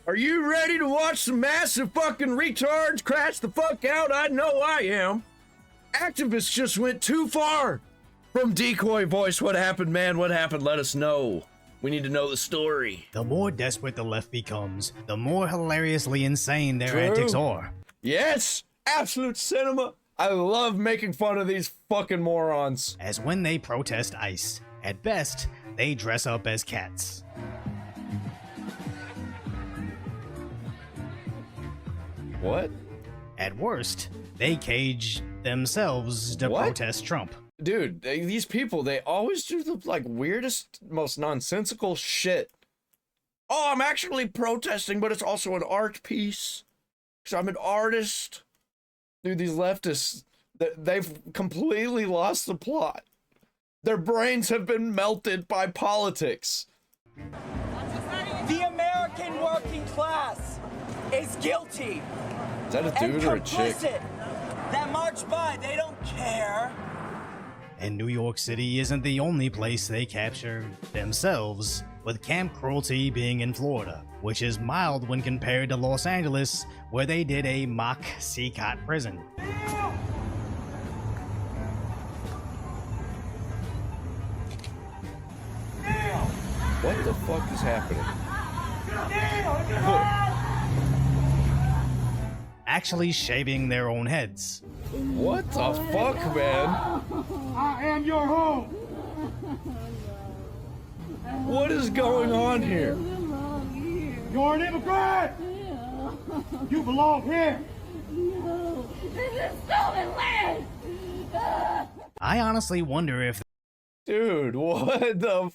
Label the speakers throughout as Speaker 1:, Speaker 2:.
Speaker 1: Are you ready to watch some massive fucking retards crash the fuck out? I know I am. Activists just went too far. From Decoy Voice, what happened, man? What happened? Let us know. We need to know the story.
Speaker 2: The more desperate the left becomes, the more hilariously insane their
Speaker 1: True.
Speaker 2: antics are.
Speaker 1: Yes, absolute cinema. I love making fun of these fucking morons.
Speaker 2: As when they protest ICE, at best, they dress up as cats.
Speaker 1: What?
Speaker 2: At worst, they cage themselves to protest Trump.
Speaker 1: Dude, these people, they always do the like weirdest, most nonsensical shit. Oh, I'm actually protesting, but it's also an art piece. Because I'm an artist. Dude, these leftists, they've completely lost the plot. Their brains have been melted by politics.
Speaker 3: The American working class is guilty.
Speaker 1: Is that a dude or a chick?
Speaker 3: That march by, they don't care.
Speaker 2: And New York City isn't the only place they capture themselves, with Camp Cruelty being in Florida, which is mild when compared to Los Angeles, where they did a mock CCOT prison.
Speaker 1: What the fuck is happening?
Speaker 2: Actually shaving their own heads.
Speaker 1: What the fuck, man?
Speaker 4: I am your home.
Speaker 1: What is going on here?
Speaker 4: You're an immigrant. You belong here.
Speaker 5: This is stolen land.
Speaker 2: I honestly wonder if...
Speaker 1: Dude, what the...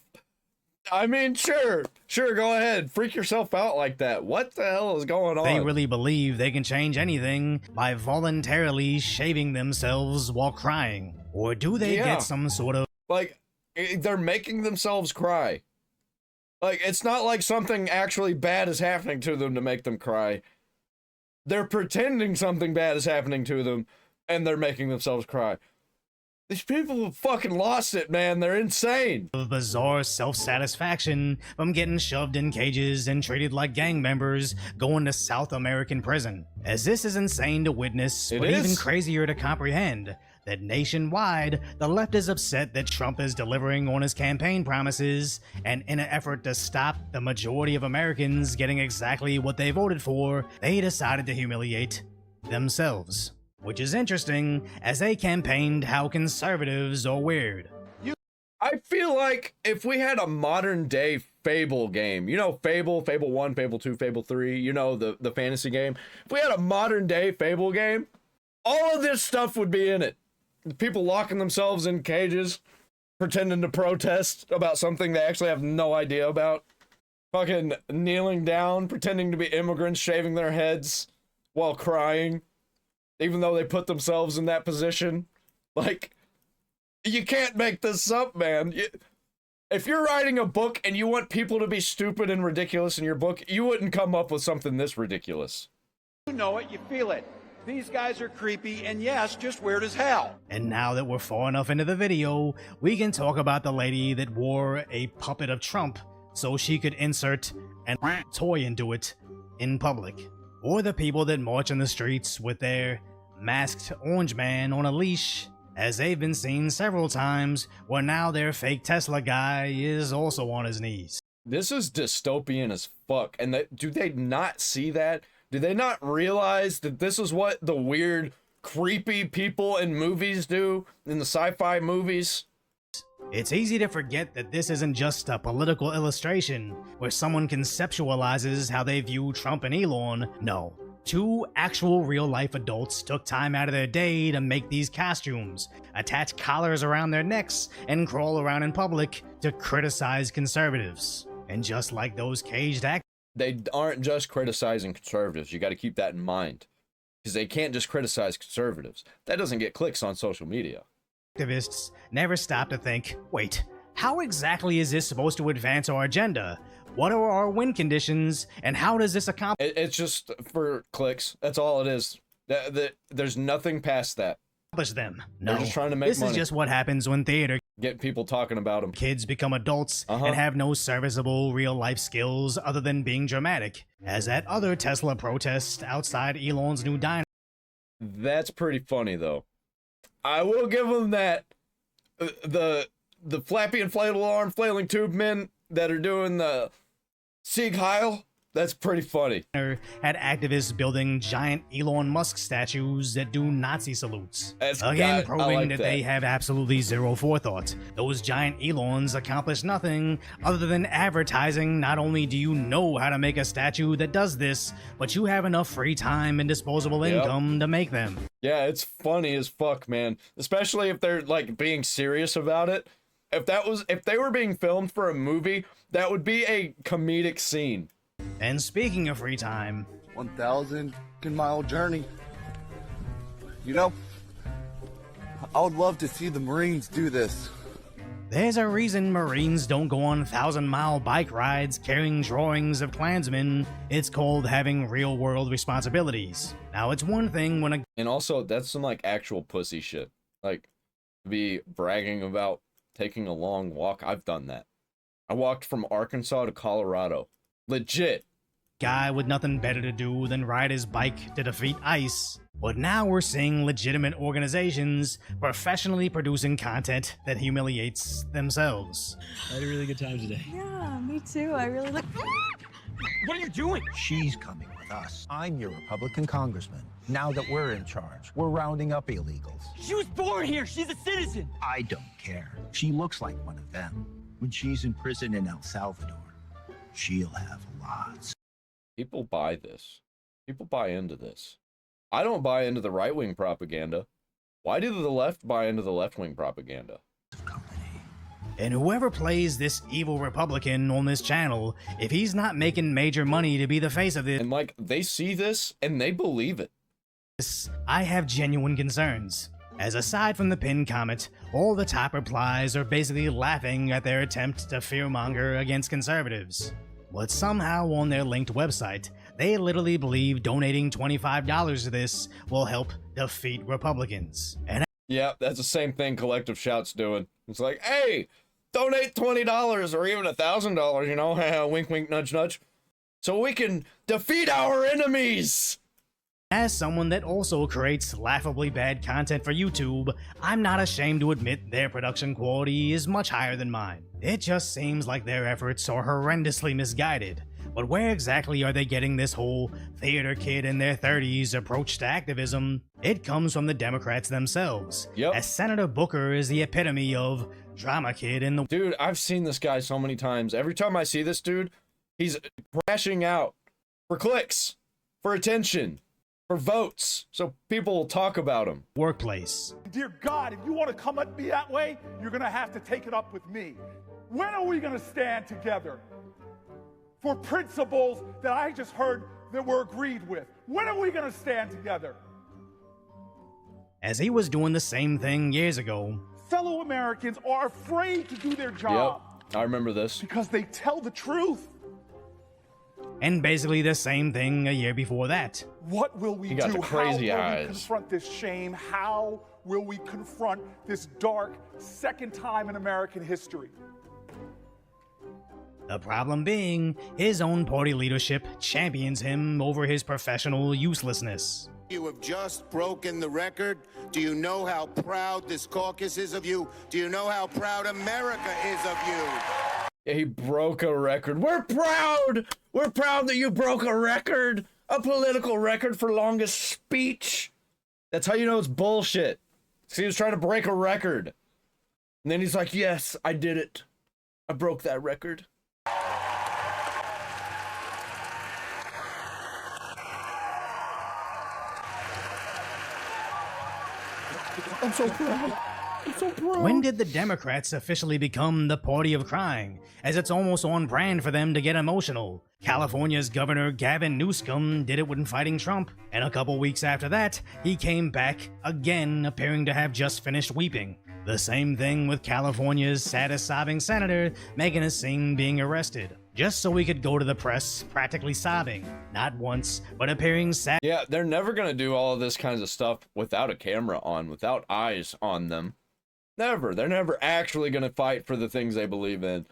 Speaker 1: I mean, sure, go ahead. Freak yourself out like that. What the hell is going on?
Speaker 2: they really believe they can change anything by voluntarily shaving themselves while crying. Or do they get some sort of...
Speaker 1: Like, they're making themselves cry. Like, it's not like something actually bad is happening to them to make them cry. They're pretending something bad is happening to them, and they're making themselves cry. These people have fucking lost it, man. They're insane.
Speaker 2: bizarre self-satisfaction from getting shoved in cages and treated like gang members going to South American prison. As this is insane to witness, but even crazier to comprehend, that nationwide, the left is upset that Trump is delivering on his campaign promises, and in an effort to stop the majority of Americans getting exactly what they voted for, they decided to humiliate themselves. Which is interesting, as they campaigned how conservatives are weird.
Speaker 1: I feel like if we had a modern day Fable game, you know, Fable 1, Fable 2, Fable 3, you know, the fantasy game. If we had a modern day Fable game, all of this stuff would be in it. People locking themselves in cages, pretending to protest about something they actually have no idea about. Fucking kneeling down, pretending to be immigrants, shaving their heads while crying. Even though they put themselves in that position. Like, you can't make this up, man. If you're writing a book and you want people to be stupid and ridiculous in your book, you wouldn't come up with something this ridiculous.
Speaker 6: You know it, you feel it. These guys are creepy and yes, just weird as hell.
Speaker 2: And now that we're far enough into the video, we can talk about the lady that wore a puppet of Trump so she could insert a toy into it in public. Or the people that march in the streets with their masked orange man on a leash, as they've been seen several times, where now their fake Tesla guy is also on his knees.
Speaker 1: This is dystopian as fuck, and do they not see that? Do they not realize that this is what the weird, creepy people in movies do, in the sci-fi movies?
Speaker 2: It's easy to forget that this isn't just a political illustration where someone conceptualizes how they view Trump and Elon. No. Two actual real-life adults took time out of their day to make these costumes, attach collars around their necks, and crawl around in public to criticize conservatives. And just like those caged actors,
Speaker 1: they aren't just criticizing conservatives. You got to keep that in mind. Because they can't just criticize conservatives. That doesn't get clicks on social media.
Speaker 2: Activists never stop to think, wait, how exactly is this supposed to advance our agenda? What are our win conditions, and how does this accomplish?
Speaker 1: It's just for clicks. That's all it is. There's nothing past that.
Speaker 2: Them. No,
Speaker 1: they're just trying to make
Speaker 2: this
Speaker 1: money.
Speaker 2: Is just what happens when theater.
Speaker 1: get people talking about him.
Speaker 2: Kids become adults and have no serviceable real-life skills other than being dramatic, as at other Tesla protests outside Elon's new diner.
Speaker 1: That's pretty funny, though. I will give him that. The flappy inflatable arm flailing tube men that are doing the Sieg Heil, that's pretty funny.
Speaker 2: Had activists building giant Elon Musk statues that do Nazi salutes. Again, proving that they have absolutely zero forethought. Those giant Elons accomplish nothing other than advertising. Not only do you know how to make a statue that does this, but you have enough free time and disposable income to make them.
Speaker 1: Yeah, it's funny as fuck, man. Especially if they're like being serious about it. If they were being filmed for a movie, that would be a comedic scene.
Speaker 2: And speaking of free time,
Speaker 7: 1,000-mile journey. You know, I would love to see the Marines do this.
Speaker 2: There's a reason Marines don't go on 1,000-mile bike rides carrying drawings of Klansmen. It's called having real-world responsibilities. Now, it's one thing when a...
Speaker 1: And also, that's some, like, actual pussy shit. Like, be bragging about taking a long walk. I've done that. I walked from Arkansas to Colorado. Legit.
Speaker 2: Guy with nothing better to do than ride his bike to defeat ICE. But now we're seeing legitimate organizations professionally producing content that humiliates themselves.
Speaker 8: I had a really good time today.
Speaker 9: Yeah, me too. I really look.
Speaker 3: What are you doing?
Speaker 10: She's coming with us. I'm your Republican congressman. Now that we're in charge, we're rounding up illegals.
Speaker 3: She was born here. She's a citizen.
Speaker 10: I don't care. She looks like one of them. When she's in prison in El Salvador, she'll have lots.
Speaker 1: People buy this. People buy into this. I don't buy into the right-wing propaganda. Why do the left buy into the left-wing propaganda?
Speaker 2: And whoever plays this evil Republican on this channel, if he's not making major money to be the face of this,
Speaker 1: and like, they see this and they believe it.
Speaker 2: I have genuine concerns. As aside from the pinned comment, all the top replies are basically laughing at their attempt to fearmonger against conservatives. But somehow on their linked website, they literally believe donating $25 to this will help defeat Republicans. And
Speaker 1: yeah, that's the same thing Collective Shout's doing. It's like, hey, donate $20 or even $1,000, you know, wink, wink, nudge, nudge, so we can defeat our enemies.
Speaker 2: As someone that also creates laughably bad content for YouTube, I'm not ashamed to admit their production quality is much higher than mine. It just seems like their efforts are horrendously misguided. But where exactly are they getting this whole theater kid in their 30s approach to activism? It comes from the Democrats themselves, as Senator Booker is the epitome of drama kid in the...
Speaker 1: Dude, I've seen this guy so many times. Every time I see this dude, he's crashing out for clicks, for attention, for votes, so people will talk about him.
Speaker 2: Workplace.
Speaker 4: Dear God, if you want to come at me that way, you're going to have to take it up with me. When are we going to stand together for principles that I just heard that we're agreed with? When are we going to stand together?
Speaker 2: As he was doing the same thing years ago.
Speaker 4: Fellow Americans are afraid to do their job.
Speaker 1: Yep, I remember this.
Speaker 4: Because they tell the truth.
Speaker 2: And basically the same thing a year before that.
Speaker 4: What will we do?
Speaker 1: Got the crazy
Speaker 4: How will
Speaker 1: eyes.
Speaker 4: we confront this shame? How will we confront this dark second time in American history?
Speaker 2: The problem being, his own party leadership champions him over his professional uselessness.
Speaker 11: You have just broken the record. Do you know how proud this caucus is of you? Do you know how proud America is of you?
Speaker 1: Yeah, he broke a record. We're proud! We're proud that you broke a record! A political record for longest speech! That's how you know it's bullshit. So he was trying to break a record. And then he's like, yes, I did it. I broke that record. I'm so proud. I'm so proud.
Speaker 2: When did the Democrats officially become the party of crying? As it's almost on brand for them to get emotional. California's Governor Gavin Newsom did it when fighting Trump, and a couple weeks after that, he came back again, appearing to have just finished weeping. The same thing with California's saddest sobbing senator, making a scene being arrested, just so he could go to the press practically sobbing, not once, but appearing sad.
Speaker 1: Yeah, they're never gonna do all of this kinds of stuff without a camera on, without eyes on them. Never. They're never actually going to fight for the things they believe in.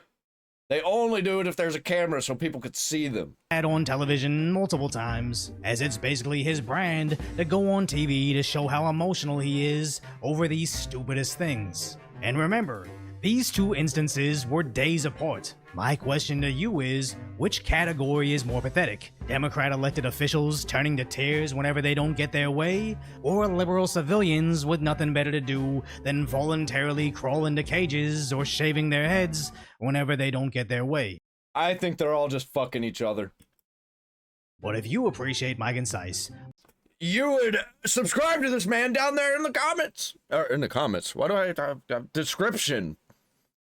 Speaker 1: They only do it if there's a camera so people could see them.
Speaker 2: On television multiple times, as it's basically his brand to go on TV to show how emotional he is over these stupidest things. And remember, these two instances were days apart. My question to you is, which category is more pathetic? Democrat elected officials turning to tears whenever they don't get their way? Or liberal civilians with nothing better to do than voluntarily crawl into cages or shaving their heads whenever they don't get their way?
Speaker 1: I think they're all just fucking each other.
Speaker 2: But if you appreciate my concise,
Speaker 1: you would subscribe to this man down there in the comments. Or in the comments. Why do I have description?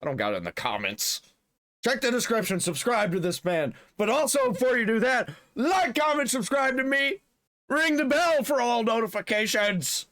Speaker 1: I don't got it in the comments. Check the description, subscribe to this man. But also, before you do that, like, comment, subscribe to me. Ring the bell for all notifications.